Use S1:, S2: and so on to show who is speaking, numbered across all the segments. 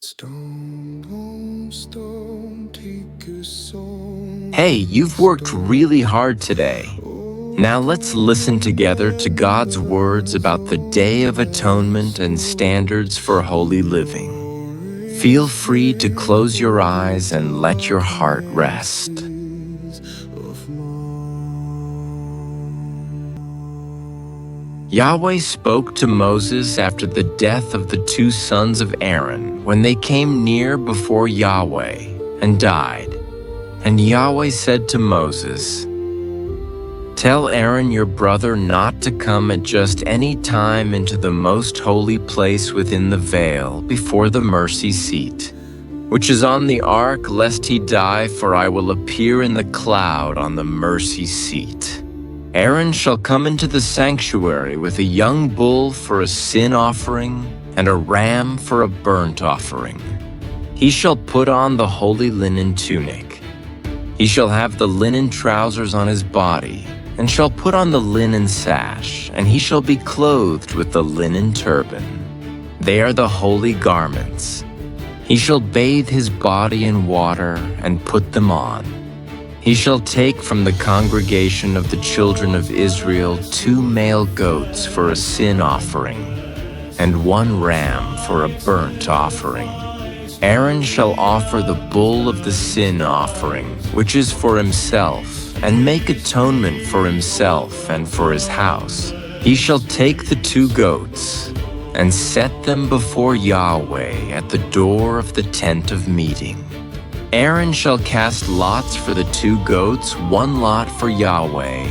S1: Hey, you've worked really hard today. Now let's listen together to God's words about the Day of Atonement and standards for holy living. Feel free to close your eyes and let your heart rest. Yahweh spoke to Moses after the death of the two sons of Aaron when they came near before Yahweh and died. And Yahweh said to Moses, "Tell Aaron your brother not to come at just any time into the most holy place within the veil before the mercy seat, which is on the ark, lest he die, for I will appear in the cloud on the mercy seat. Aaron shall come into the sanctuary with a young bull for a sin offering and a ram for a burnt offering. He shall put on the holy linen tunic. He shall have the linen trousers on his body, and shall put on the linen sash, and he shall be clothed with the linen turban. They are the holy garments. He shall bathe his body in water and put them on. He shall take from the congregation of the children of Israel 2 male goats for a sin offering, and 1 ram for a burnt offering. Aaron shall offer the bull of the sin offering, which is for himself, and make atonement for himself and for his house. He shall take the 2 goats and set them before Yahweh at the door of the tent of meeting. Aaron shall cast lots for the 2 goats, 1 lot for Yahweh,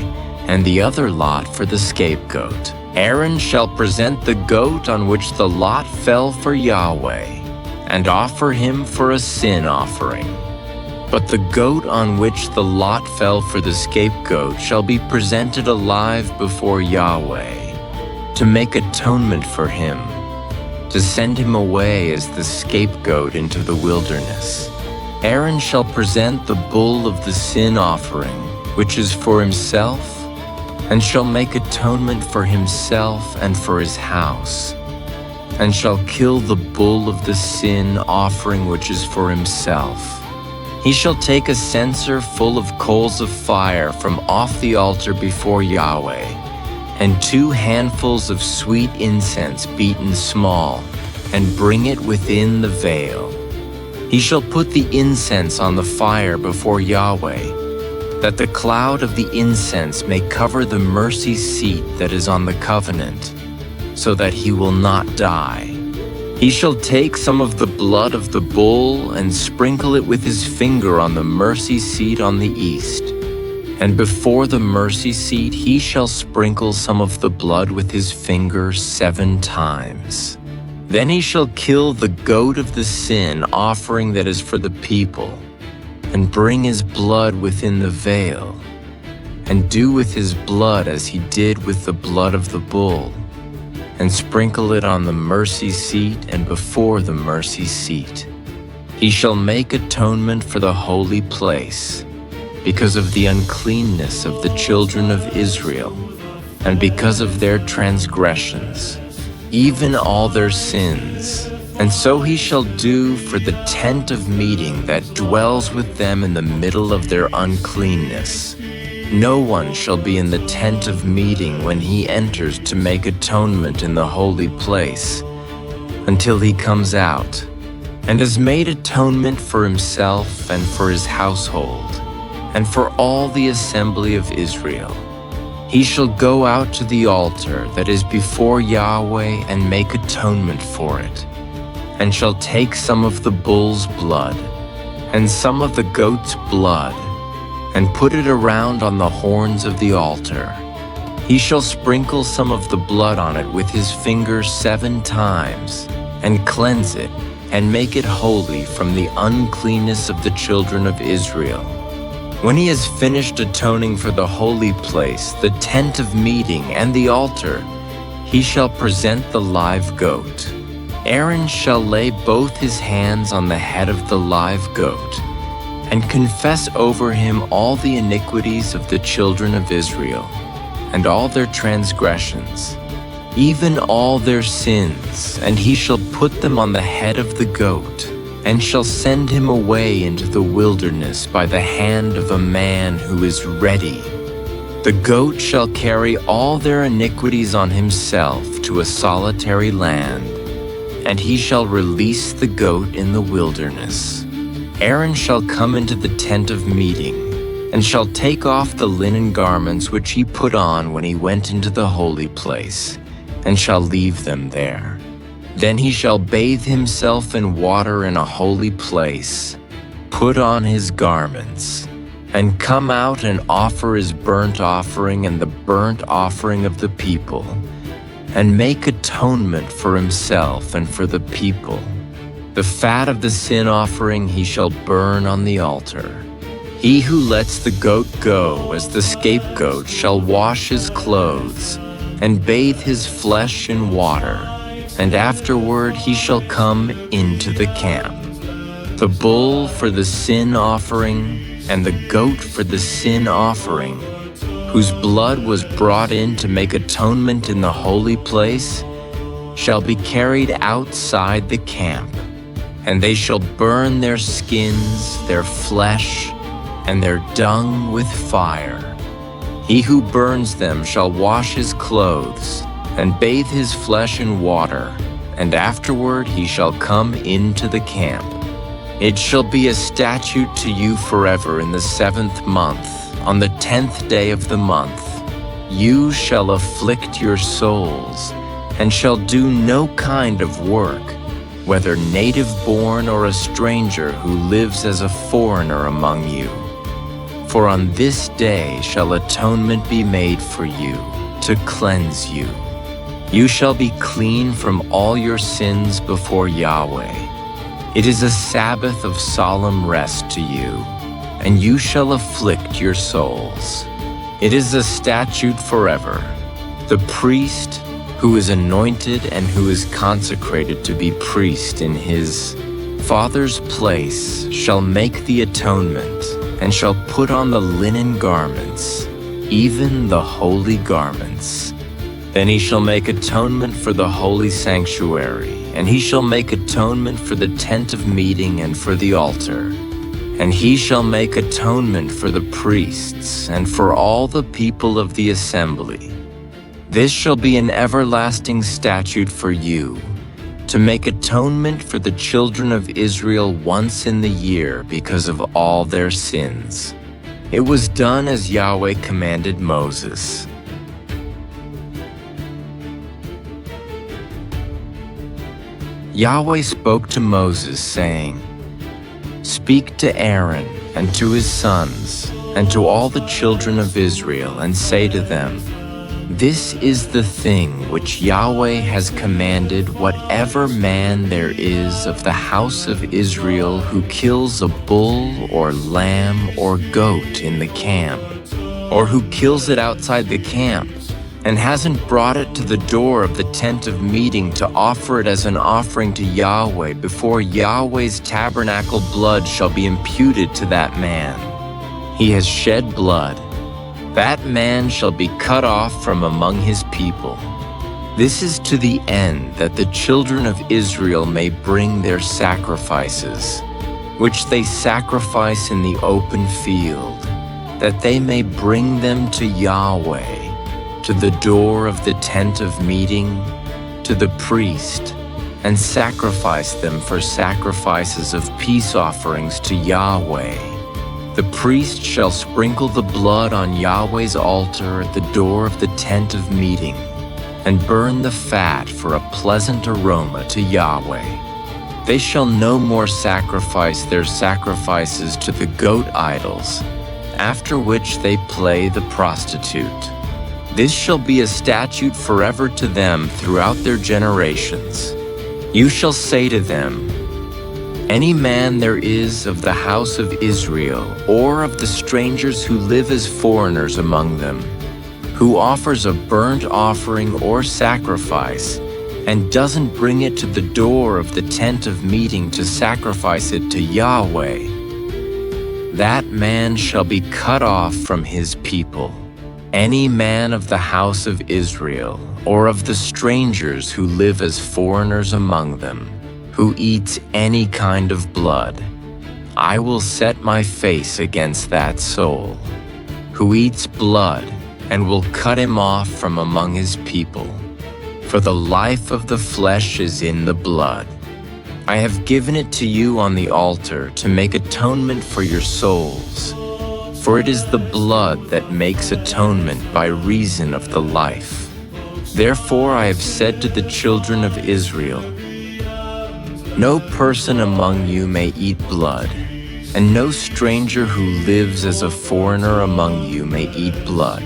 S1: and the other lot for the scapegoat. Aaron shall present the goat on which the lot fell for Yahweh, and offer him for a sin offering. But the goat on which the lot fell for the scapegoat shall be presented alive before Yahweh, to make atonement for him, to send him away as the scapegoat into the wilderness. Aaron shall present the bull of the sin offering, which is for himself, and shall make atonement for himself and for his house, and shall kill the bull of the sin offering which is for himself. He shall take a censer full of coals of fire from off the altar before Yahweh, and 2 handfuls of sweet incense beaten small, and bring it within the veil. He shall put the incense on the fire before Yahweh, that the cloud of the incense may cover the mercy seat that is on the covenant, so that he will not die. He shall take some of the blood of the bull and sprinkle it with his finger on the mercy seat on the east. And before the mercy seat he shall sprinkle some of the blood with his finger 7 times. Then he shall kill the goat of the sin offering that is for the people, and bring his blood within the veil, and do with his blood as he did with the blood of the bull, and sprinkle it on the mercy seat and before the mercy seat. He shall make atonement for the holy place, because of the uncleanness of the children of Israel, and because of their transgressions, even all their sins. And so he shall do for the tent of meeting that dwells with them in the middle of their uncleanness. No one shall be in the tent of meeting when he enters to make atonement in the holy place, until he comes out, and has made atonement for himself and for his household, and for all the assembly of Israel. He shall go out to the altar that is before Yahweh and make atonement for it, and shall take some of the bull's blood and some of the goat's blood, and put it around on the horns of the altar. He shall sprinkle some of the blood on it with his finger 7 times, and cleanse it, and make it holy from the uncleanness of the children of Israel. When he has finished atoning for the holy place, the tent of meeting, and the altar, he shall present the live goat. Aaron shall lay both his hands on the head of the live goat, and confess over him all the iniquities of the children of Israel, and all their transgressions, even all their sins, and he shall put them on the head of the goat, and shall send him away into the wilderness by the hand of a man who is ready. The goat shall carry all their iniquities on himself to a solitary land, and he shall release the goat in the wilderness. Aaron shall come into the tent of meeting, and shall take off the linen garments which he put on when he went into the holy place, and shall leave them there. Then he shall bathe himself in water in a holy place, put on his garments, and come out and offer his burnt offering and the burnt offering of the people, and make atonement for himself and for the people. The fat of the sin offering he shall burn on the altar. He who lets the goat go as the scapegoat shall wash his clothes and bathe his flesh in water, and afterward he shall come into the camp. The bull for the sin offering and the goat for the sin offering, whose blood was brought in to make atonement in the holy place, shall be carried outside the camp, and they shall burn their skins, their flesh, and their dung with fire. He who burns them shall wash his clothes and bathe his flesh in water, and afterward he shall come into the camp. It shall be a statute to you forever in the 7th month, on the 10th day of the month. You shall afflict your souls, and shall do no kind of work, whether native-born or a stranger who lives as a foreigner among you. For on this day shall atonement be made for you, to cleanse you. You shall be clean from all your sins before Yahweh. It is a Sabbath of solemn rest to you, and you shall afflict your souls. It is a statute forever. The priest who is anointed and who is consecrated to be priest in his father's place shall make the atonement, and shall put on the linen garments, even the holy garments. Then he shall make atonement for the holy sanctuary, and he shall make atonement for the tent of meeting and for the altar. And he shall make atonement for the priests and for all the people of the assembly. This shall be an everlasting statute for you, to make atonement for the children of Israel once in the year because of all their sins. It was done as Yahweh commanded Moses. Yahweh spoke to Moses, saying, "Speak to Aaron and to his sons and to all the children of Israel, and say to them, This is the thing which Yahweh has commanded whatever man there is of the house of Israel who kills a bull or lamb or goat in the camp, or who kills it outside the camp, and hasn't brought it to the door of the tent of meeting to offer it as an offering to Yahweh before Yahweh's tabernacle. Blood shall be imputed to that man. He has shed blood. That man shall be cut off from among his people. This is to the end that the children of Israel may bring their sacrifices, which they sacrifice in the open field, that they may bring them to Yahweh, to the door of the tent of meeting, to the priest, and sacrifice them for sacrifices of peace offerings to Yahweh. The priest shall sprinkle the blood on Yahweh's altar at the door of the tent of meeting, and burn the fat for a pleasant aroma to Yahweh. They shall no more sacrifice their sacrifices to the goat idols, after which they play the prostitute. This shall be a statute forever to them throughout their generations. You shall say to them, Any man there is of the house of Israel, or of the strangers who live as foreigners among them, who offers a burnt offering or sacrifice, and doesn't bring it to the door of the tent of meeting to sacrifice it to Yahweh, that man shall be cut off from his people. Any man of the house of Israel, or of the strangers who live as foreigners among them, who eats any kind of blood, I will set my face against that soul, who eats blood, and will cut him off from among his people. For the life of the flesh is in the blood. I have given it to you on the altar to make atonement for your souls. For it is the blood that makes atonement by reason of the life. Therefore I have said to the children of Israel, no person among you may eat blood, and no stranger who lives as a foreigner among you may eat blood.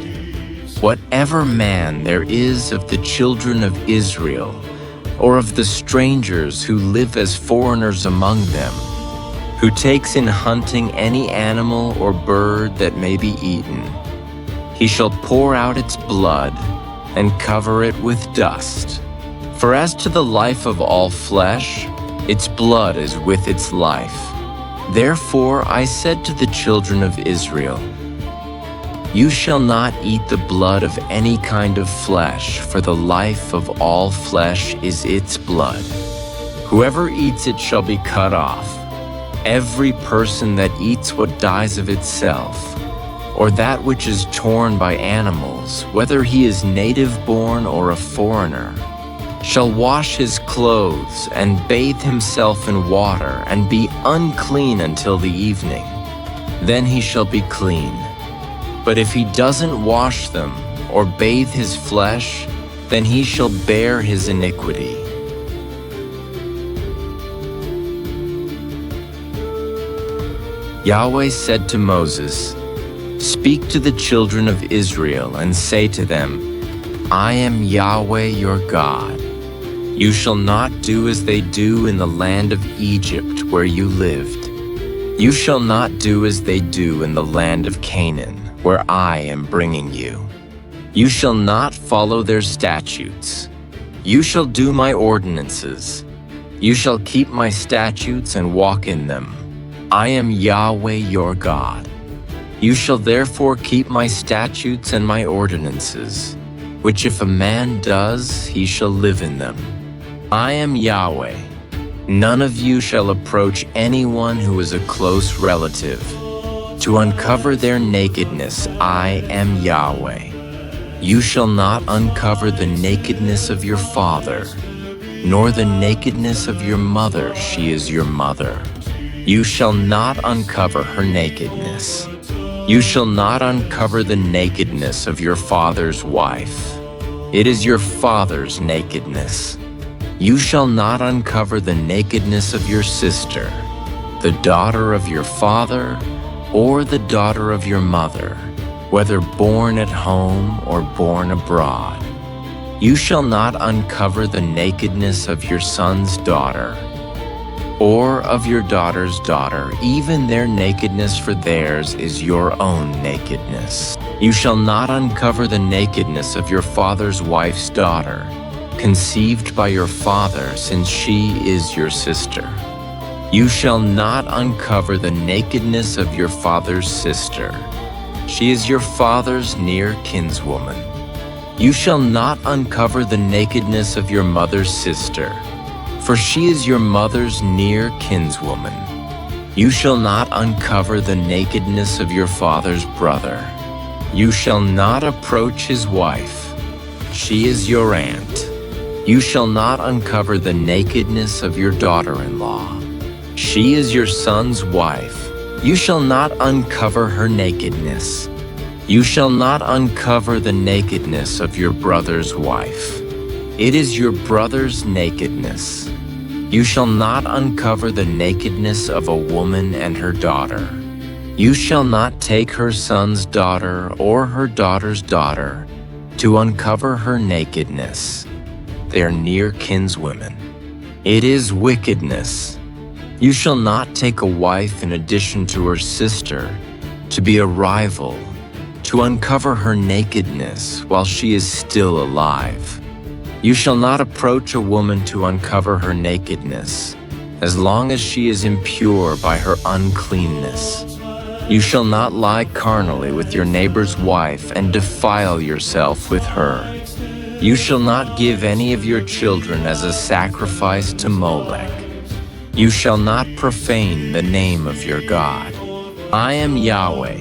S1: Whatever man there is of the children of Israel, or of the strangers who live as foreigners among them, who takes in hunting any animal or bird that may be eaten, he shall pour out its blood and cover it with dust. For as to the life of all flesh, its blood is with its life. Therefore I said to the children of Israel, you shall not eat the blood of any kind of flesh, for the life of all flesh is its blood. Whoever eats it shall be cut off. Every person that eats what dies of itself, or that which is torn by animals, whether he is native-born or a foreigner, shall wash his clothes and bathe himself in water and be unclean until the evening. Then he shall be clean. But if he doesn't wash them or bathe his flesh, then he shall bear his iniquity. Yahweh said to Moses, speak to the children of Israel and say to them, I am Yahweh your God. You shall not do as they do in the land of Egypt where you lived. You shall not do as they do in the land of Canaan, where I am bringing you. You shall not follow their statutes. You shall do my ordinances. You shall keep my statutes and walk in them. I am Yahweh your God. You shall therefore keep my statutes and my ordinances, which if a man does, he shall live in them. I am Yahweh. None of you shall approach anyone who is a close relative. To uncover their nakedness, I am Yahweh. You shall not uncover the nakedness of your father, nor the nakedness of your mother, she is your mother. You shall not uncover her nakedness. You shall not uncover the nakedness of your father's wife. It is your father's nakedness. You shall not uncover the nakedness of your sister, the daughter of your father, or the daughter of your mother, whether born at home or born abroad. You shall not uncover the nakedness of your son's daughter, or of your daughter's daughter, even their nakedness, for theirs is your own nakedness. You shall not uncover the nakedness of your father's wife's daughter, conceived by your father, since she is your sister. You shall not uncover the nakedness of your father's sister. She is your father's near kinswoman. You shall not uncover the nakedness of your mother's sister, for she is your mother's near kinswoman. You shall not uncover the nakedness of your father's brother. You shall not approach his wife. She is your aunt. You shall not uncover the nakedness of your daughter-in-law. She is your son's wife. You shall not uncover her nakedness. You shall not uncover the nakedness of your brother's wife. It is your brother's nakedness. You shall not uncover the nakedness of a woman and her daughter. You shall not take her son's daughter or her daughter's daughter to uncover her nakedness. They are near kinswomen. It is wickedness. You shall not take a wife in addition to her sister to be a rival, to uncover her nakedness while she is still alive. You shall not approach a woman to uncover her nakedness, as long as she is impure by her uncleanness. You shall not lie carnally with your neighbor's wife and defile yourself with her. You shall not give any of your children as a sacrifice to Molech. You shall not profane the name of your God. I am Yahweh.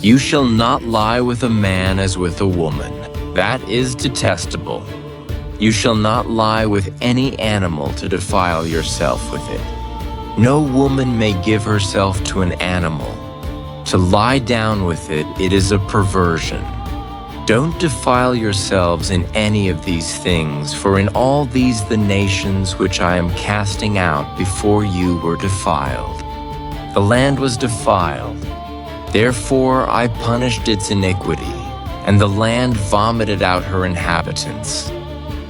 S1: You shall not lie with a man as with a woman. That is detestable. You shall not lie with any animal to defile yourself with it. No woman may give herself to an animal. To lie down with it, it is a perversion. Don't defile yourselves in any of these things, for in all these the nations which I am casting out before you were defiled. The land was defiled. Therefore I punished its iniquity, and the land vomited out her inhabitants.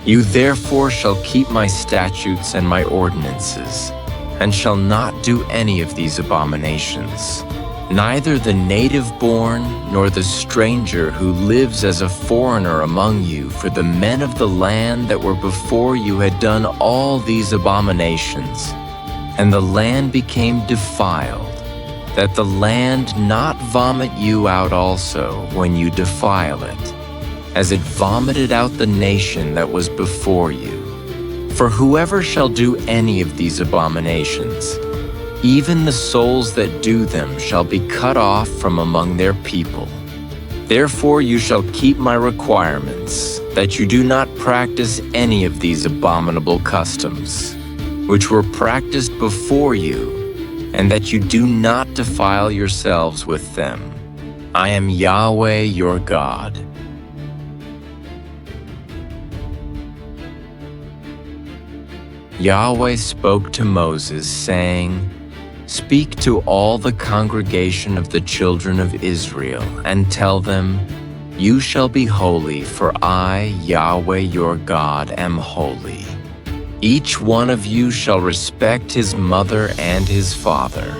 S1: You therefore shall keep my statutes and my ordinances, and shall not do any of these abominations. Neither the native-born nor the stranger who lives as a foreigner among you, for the men of the land that were before you had done all these abominations, and the land became defiled, that the land not vomit you out also when you defile it, as it vomited out the nation that was before you. For whoever shall do any of these abominations, even the souls that do them shall be cut off from among their people. Therefore you shall keep my requirements, that you do not practice any of these abominable customs, which were practiced before you, and that you do not defile yourselves with them. I am Yahweh your God. Yahweh spoke to Moses, saying, Speak to all the congregation of the children of Israel, and tell them, You shall be holy, for I, Yahweh your God, am holy. Each one of you shall respect his mother and his father.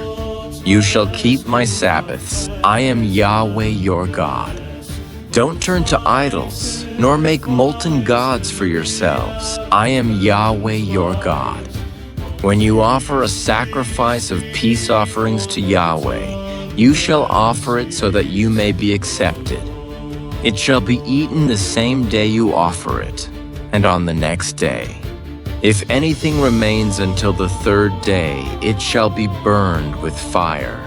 S1: You shall keep my Sabbaths. I am Yahweh your God. Don't turn to idols, nor make molten gods for yourselves. I am Yahweh your God. When you offer a sacrifice of peace offerings to Yahweh, you shall offer it so that you may be accepted. It shall be eaten the same day you offer it, and on the next day. If anything remains until the third day, it shall be burned with fire.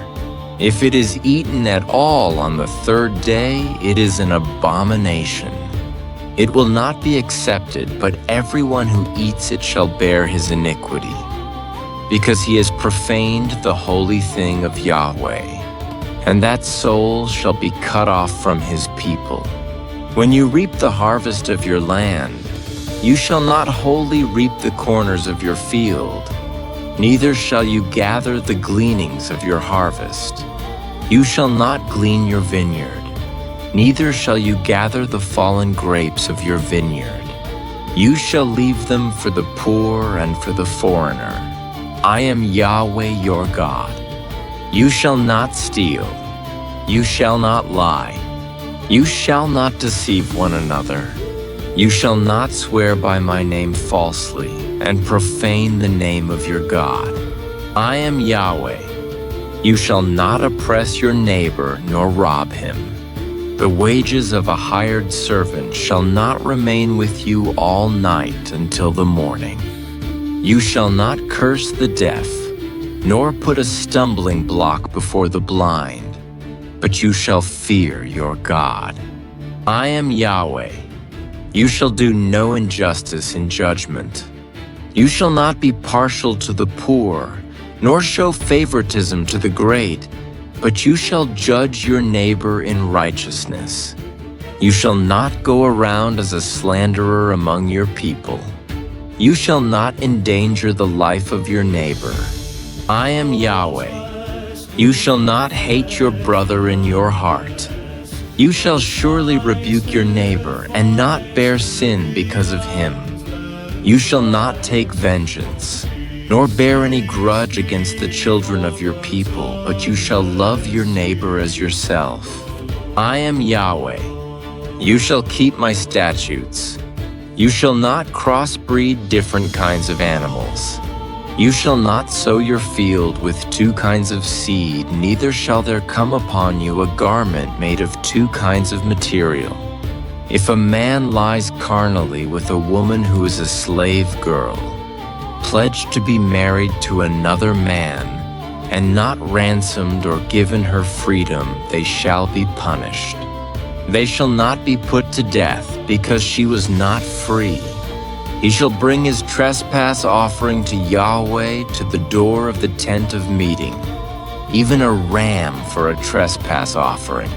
S1: If it is eaten at all on the third day, it is an abomination. It will not be accepted, but everyone who eats it shall bear his iniquity, because he has profaned the holy thing of Yahweh, and that soul shall be cut off from his people. When you reap the harvest of your land, you shall not wholly reap the corners of your field, neither shall you gather the gleanings of your harvest. You shall not glean your vineyard, neither shall you gather the fallen grapes of your vineyard. You shall leave them for the poor and for the foreigner. I am Yahweh your God. You shall not steal. You shall not lie. You shall not deceive one another. You shall not swear by my name falsely and profane the name of your God. I am Yahweh. You shall not oppress your neighbor nor rob him. The wages of a hired servant shall not remain with you all night until the morning. You shall not curse the deaf, nor put a stumbling block before the blind, but you shall fear your God. I am Yahweh. You shall do no injustice in judgment. You shall not be partial to the poor, nor show favoritism to the great, but you shall judge your neighbor in righteousness. You shall not go around as a slanderer among your people. You shall not endanger the life of your neighbor. I am Yahweh. You shall not hate your brother in your heart. You shall surely rebuke your neighbor and not bear sin because of him. You shall not take vengeance, nor bear any grudge against the children of your people, but you shall love your neighbor as yourself. I am Yahweh. You shall keep my statutes. You shall not crossbreed different kinds of animals. You shall not sow your field with two kinds of seed, neither shall there come upon you a garment made of two kinds of material. If a man lies carnally with a woman who is a slave girl, pledged to be married to another man, and not ransomed or given her freedom, they shall be punished. They shall not be put to death, because she was not free. He shall bring his trespass offering to Yahweh to the door of the tent of meeting, even a ram for a trespass offering.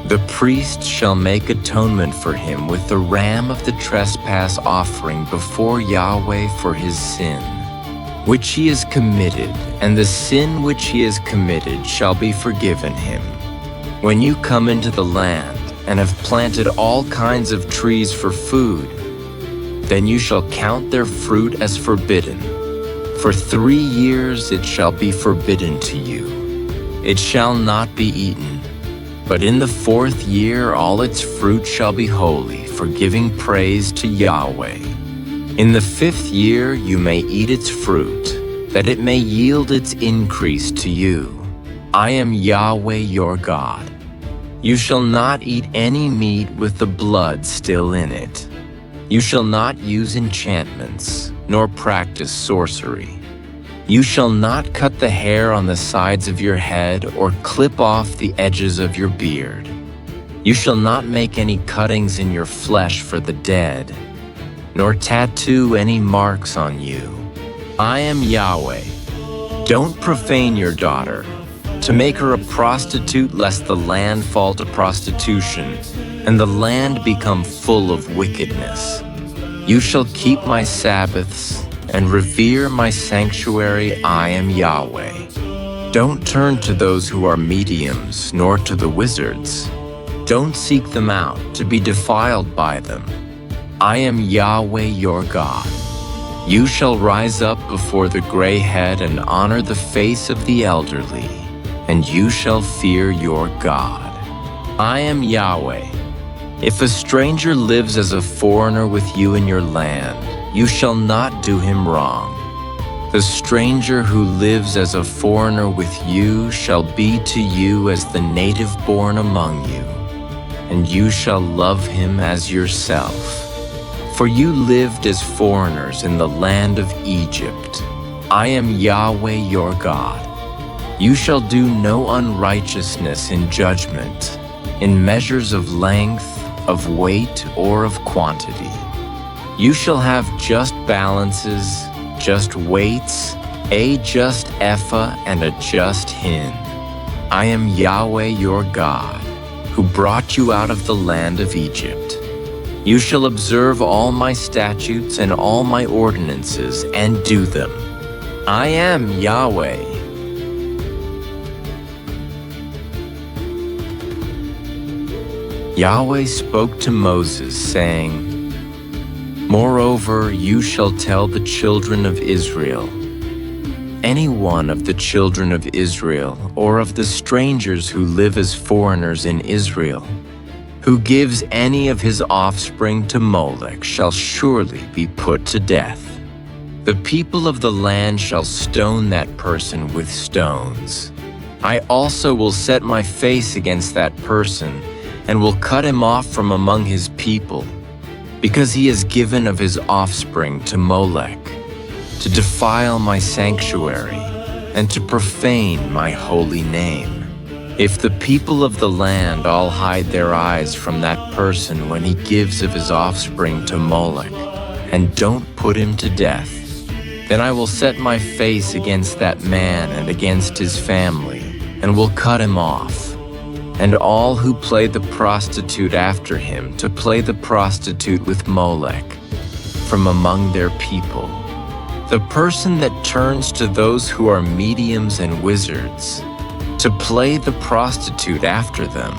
S1: The priest shall make atonement for him with the ram of the trespass offering before Yahweh for his sin, which he has committed, and the sin which he has committed shall be forgiven him. When you come into the land and have planted all kinds of trees for food, then you shall count their fruit as forbidden. For 3 years it shall be forbidden to you. It shall not be eaten. But in the 4th year all its fruit shall be holy, for giving praise to Yahweh. In the 5th year you may eat its fruit, that it may yield its increase to you. I am Yahweh your God. You shall not eat any meat with the blood still in it. You shall not use enchantments, nor practice sorcery. You shall not cut the hair on the sides of your head or clip off the edges of your beard. You shall not make any cuttings in your flesh for the dead, nor tattoo any marks on you. I am Yahweh. Don't profane your daughter, to make her a prostitute, lest the land fall to prostitution, and the land become full of wickedness. You shall keep my Sabbaths, and revere my sanctuary. I am Yahweh. Don't turn to those who are mediums, nor to the wizards. Don't seek them out to be defiled by them. I am Yahweh your God. You shall rise up before the gray head and honor the face of the elderly, and you shall fear your God. I am Yahweh. If a stranger lives as a foreigner with you in your land, you shall not do him wrong. The stranger who lives as a foreigner with you shall be to you as the native born among you, and you shall love him as yourself. For you lived as foreigners in the land of Egypt. I am Yahweh your God. You shall do no unrighteousness in judgment, in measures of length, of weight, or of quantity. You shall have just balances, just weights, a just ephah and a just hin. I am Yahweh your God, who brought you out of the land of Egypt. You shall observe all my statutes and all my ordinances and do them. I am Yahweh. Yahweh spoke to Moses, saying, Moreover, you shall tell the children of Israel, any one of the children of Israel, or of the strangers who live as foreigners in Israel, who gives any of his offspring to Molech shall surely be put to death. The people of the land shall stone that person with stones. I also will set my face against that person, and will cut him off from among his people, because he has given of his offspring to Molech, to defile my sanctuary, and to profane my holy name. If the people of the land all hide their eyes from that person when he gives of his offspring to Molech, and don't put him to death, then I will set my face against that man and against his family, and will cut him off, and all who play the prostitute after him to play the prostitute with Molech from among their people. The person that turns to those who are mediums and wizards to play the prostitute after them,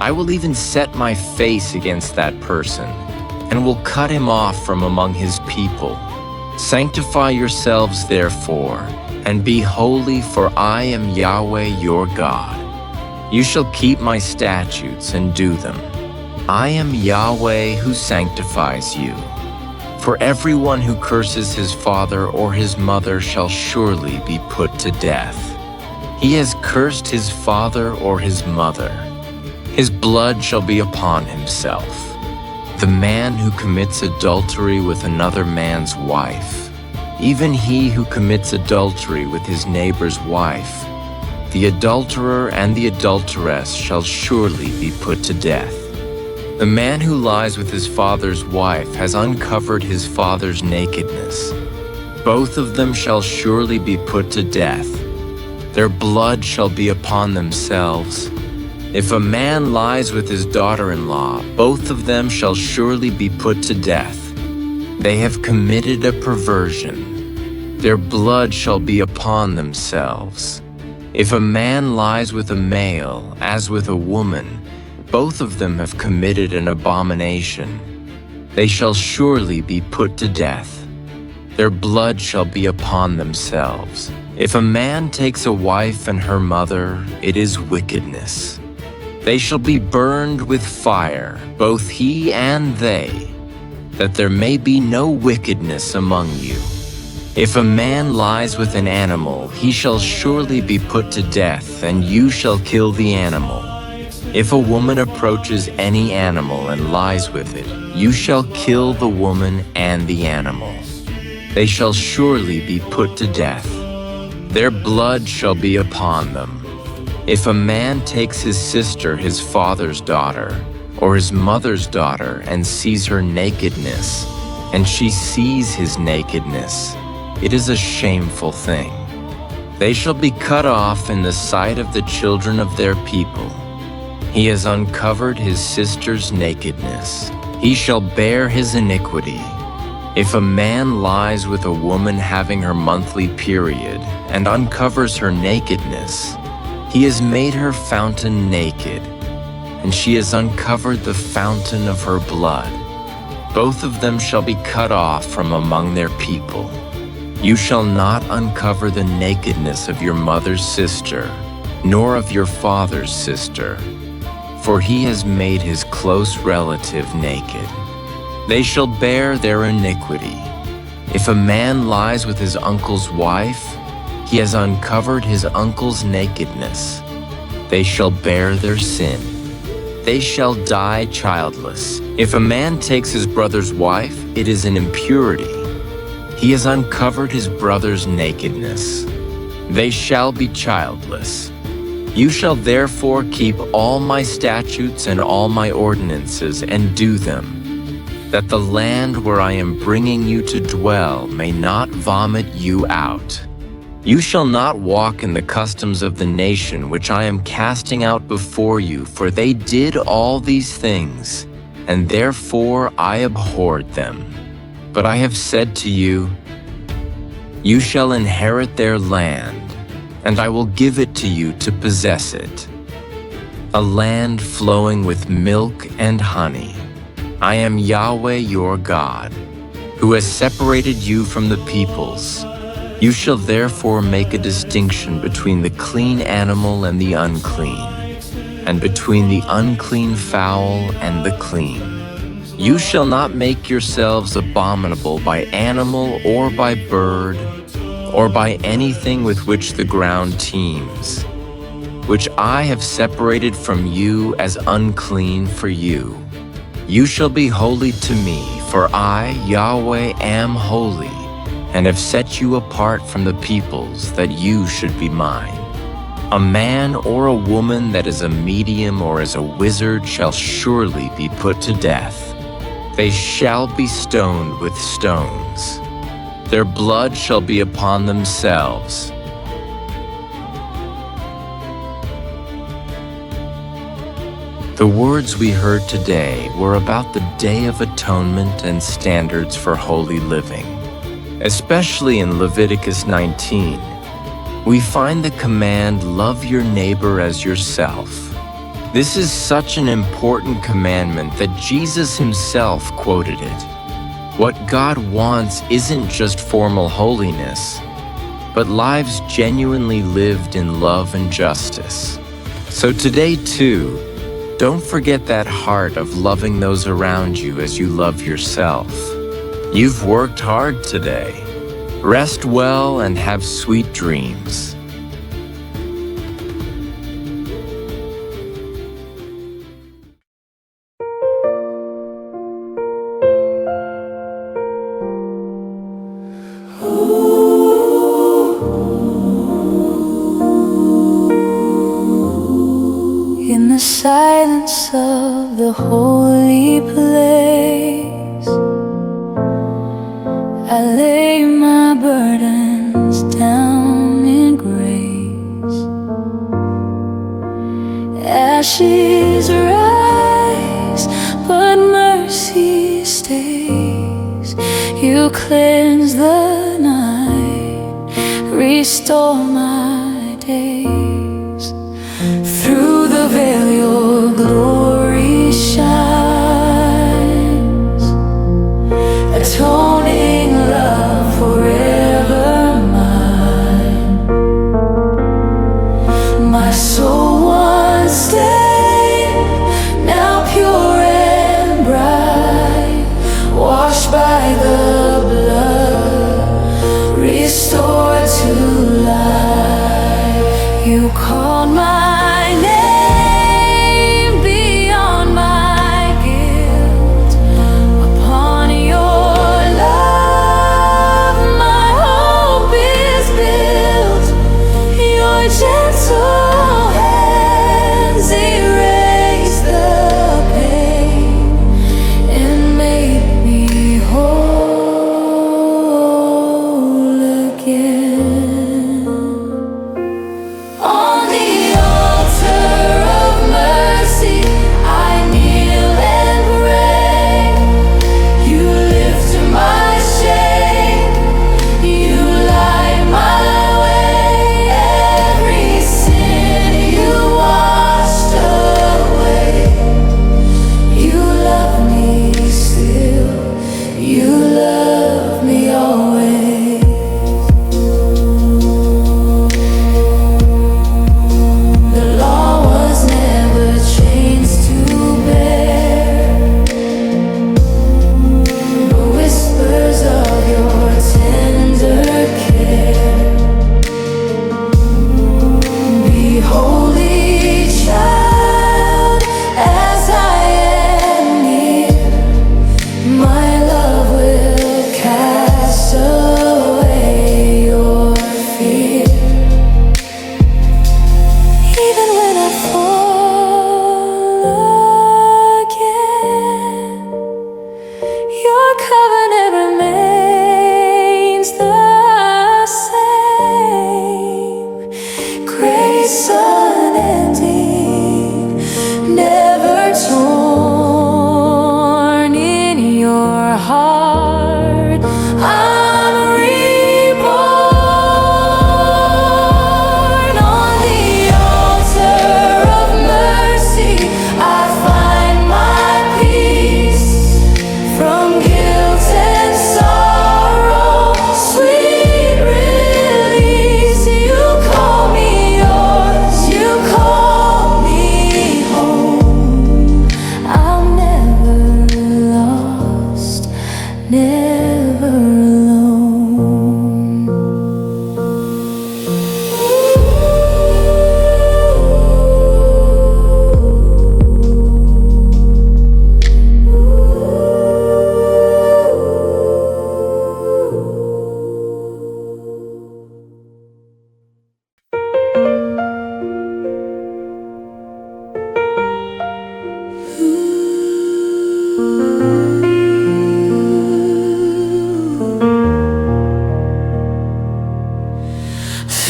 S1: I will even set my face against that person and will cut him off from among his people. Sanctify yourselves therefore, and be holy, for I am Yahweh your God. You shall keep my statutes and do them. I am Yahweh who sanctifies you. For everyone who curses his father or his mother shall surely be put to death. He has cursed his father or his mother. His blood shall be upon himself. The man who commits adultery with another man's wife, even he who commits adultery with his neighbor's wife, the adulterer and the adulteress shall surely be put to death. The man who lies with his father's wife has uncovered his father's nakedness. Both of them shall surely be put to death. Their blood shall be upon themselves. If a man lies with his daughter-in-law, both of them shall surely be put to death. They have committed a perversion. Their blood shall be upon themselves. If a man lies with a male, as with a woman, both of them have committed an abomination. They shall surely be put to death. Their blood shall be upon themselves. If a man takes a wife and her mother, it is wickedness. They shall be burned with fire, both he and they, that there may be no wickedness among you. If a man lies with an animal, he shall surely be put to death, and you shall kill the animal. If a woman approaches any animal and lies with it, you shall kill the woman and the animal. They shall surely be put to death. Their blood shall be upon them. If a man takes his sister, his father's daughter, or his mother's daughter, and sees her nakedness, and she sees his nakedness, it is a shameful thing. They shall be cut off in the sight of the children of their people. He has uncovered his sister's nakedness. He shall bear his iniquity. If a man lies with a woman having her monthly period and uncovers her nakedness, he has made her fountain naked, and she has uncovered the fountain of her blood. Both of them shall be cut off from among their people. You shall not uncover the nakedness of your mother's sister, nor of your father's sister, for he has made his close relative naked. They shall bear their iniquity. If a man lies with his uncle's wife, he has uncovered his uncle's nakedness. They shall bear their sin. They shall die childless. If a man takes his brother's wife, it is an impurity. He has uncovered his brother's nakedness. They shall be childless. You shall therefore keep all my statutes and all my ordinances and do them, that the land where I am bringing you to dwell may not vomit you out. You shall not walk in the customs of the nation which I am casting out before you, for they did all these things, and therefore I abhorred them. But I have said to you, you shall inherit their land, and I will give it to you to possess it, a land flowing with milk and honey. I am Yahweh your God, who has separated you from the peoples. You shall therefore make a distinction between the clean animal and the unclean, and between the unclean fowl and the clean. You shall not make yourselves abominable by animal or by bird, or by anything with which the ground teems, which I have separated from you as unclean for you. You shall be holy to me, for I, Yahweh, am holy, and have set you apart from the peoples, that you should be mine. A man or a woman that is a medium or is a wizard shall surely be put to death. They shall be stoned with stones. Their blood shall be upon themselves. The words we heard today were about the Day of Atonement and standards for holy living. Especially in Leviticus 19, we find the command, love your neighbor as yourself. This is such an important commandment that Jesus himself quoted it. What God wants isn't just formal holiness, but lives genuinely lived in love and justice. So today too, don't forget that heart of loving those around you as you love yourself. You've worked hard today. Rest well and have sweet dreams.
S2: In the silence of the holy place, I lay my burdens down in grace. Ashes rise, but mercy stays. You cleanse the night, restore my days. Through the veil your glory shines, atoning love forever mine. My soul once stained, now pure and bright, washed by the blood, restored to life. You called my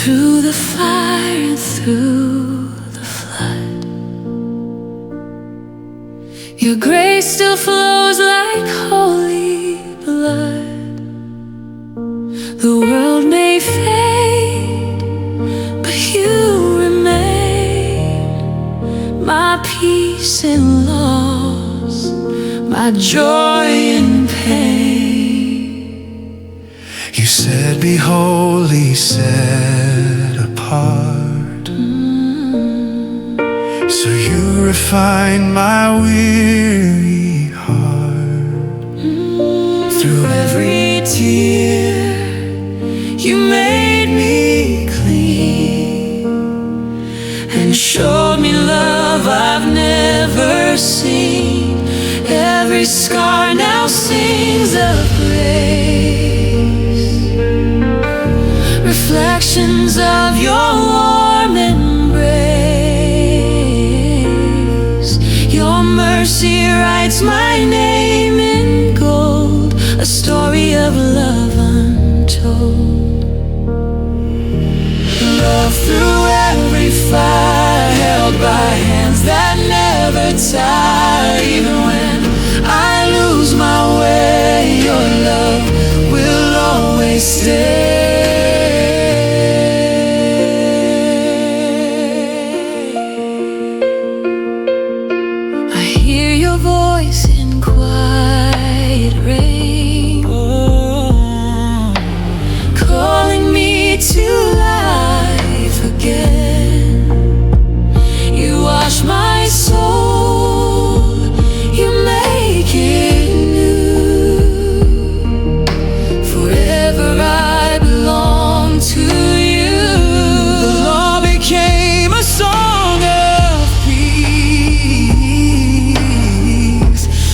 S2: through the fire and through the flood, your grace still flows like holy blood. The world may fade, but you remain, my peace in loss, my joy in pain.
S3: You said, be holy, set apart. So you refine my weary heart. Through every
S2: showed me love I've never seen. Every scar now sings of grace, reflections of your warm embrace. Your mercy writes my name in gold, a story of love untold. Love through every fire, held by hands that never tire. Even when I lose my way, your love will always stay. I hear your voice in quiet rain, calling me to life again. You wash my soul, you make it new. Forever I belong to you. The law became a song of peace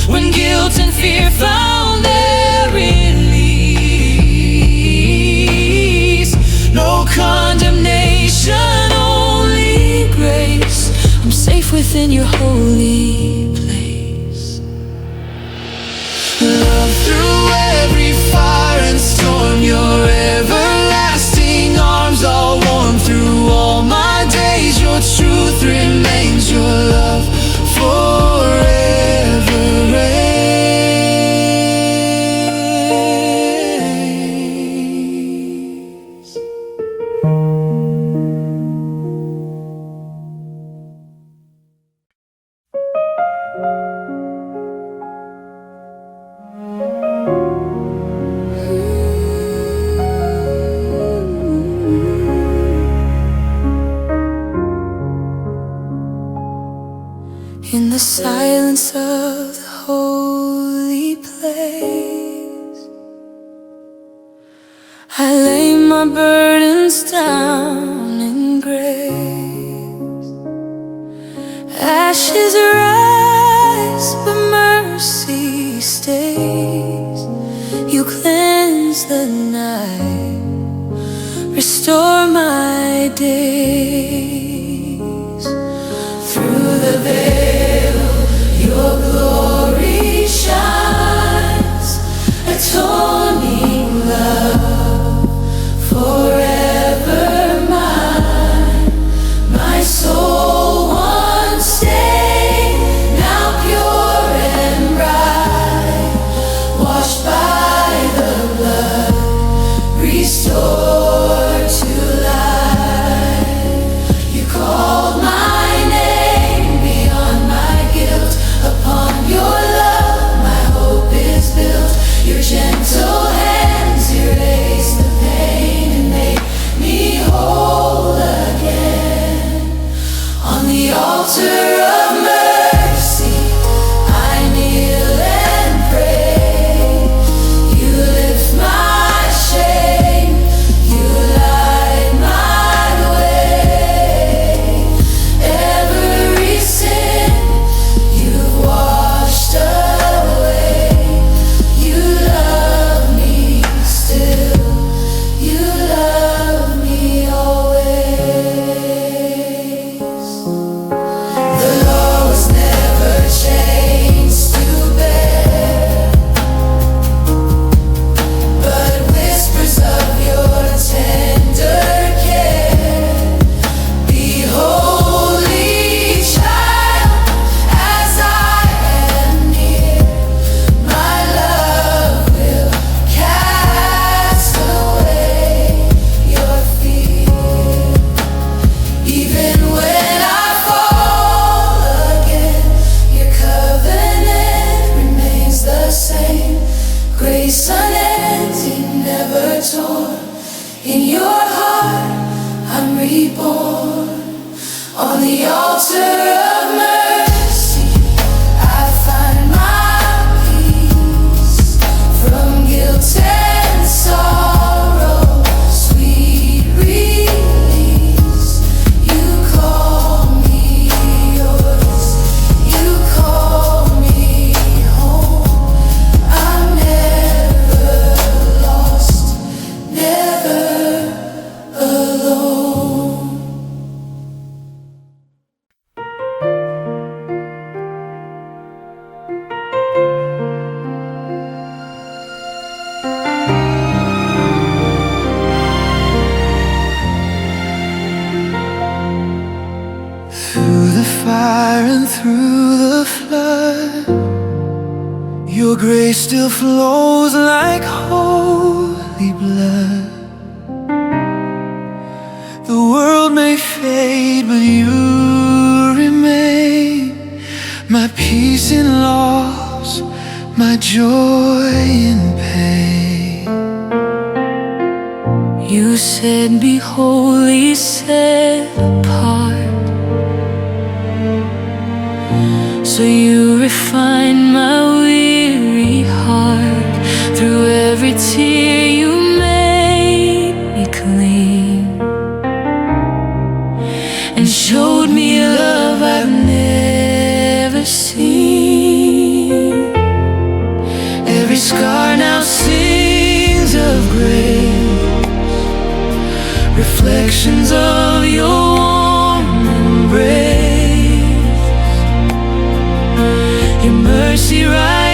S2: when guilt and fear found their release. No condemnation, only grace. I'm safe within your holy place. Love through every fire and storm, your everlasting arms are warm. Through all my days, your truth remains. Your love forever reigns. In the silence of the holy place, I lay my burdens down in grace. Ashes rise, but mercy stays. You cleanse the night, restore my days. Through the veil, your glory shines, atoning love, forever mine. My soul once stained, now pure and bright, washed by the blood, restored to life. You called my name beyond my guilt. Upon your love my hope is built. Your gentle hands erase the pain and make me whole again. On the altar of mercy I kneel and pray. You lift my shame, you light my way. Every sin you've washed away. You love me still, you love me always. The law was never chains to bear, but whispers of your tender care. Be holy, child, as I am near. My love will cast away your fear. Even when I fall again, your covenant remains the same. Grace unending, never torn. In your heart I'm reborn. On the altar of mercy I find my peace. From guilt and sorrow, sweet release. You call me
S3: fire and through the flood, your grace still flows like holy blood. The world may fade, but you remain, my peace in loss, my joy in pain.
S2: You said, be holy, set apart. So you refine my weary heart. Through every tear you made me clean, and showed me love I've never seen. Every scar now sings of grace, reflections of your warm embrace. Your mercy right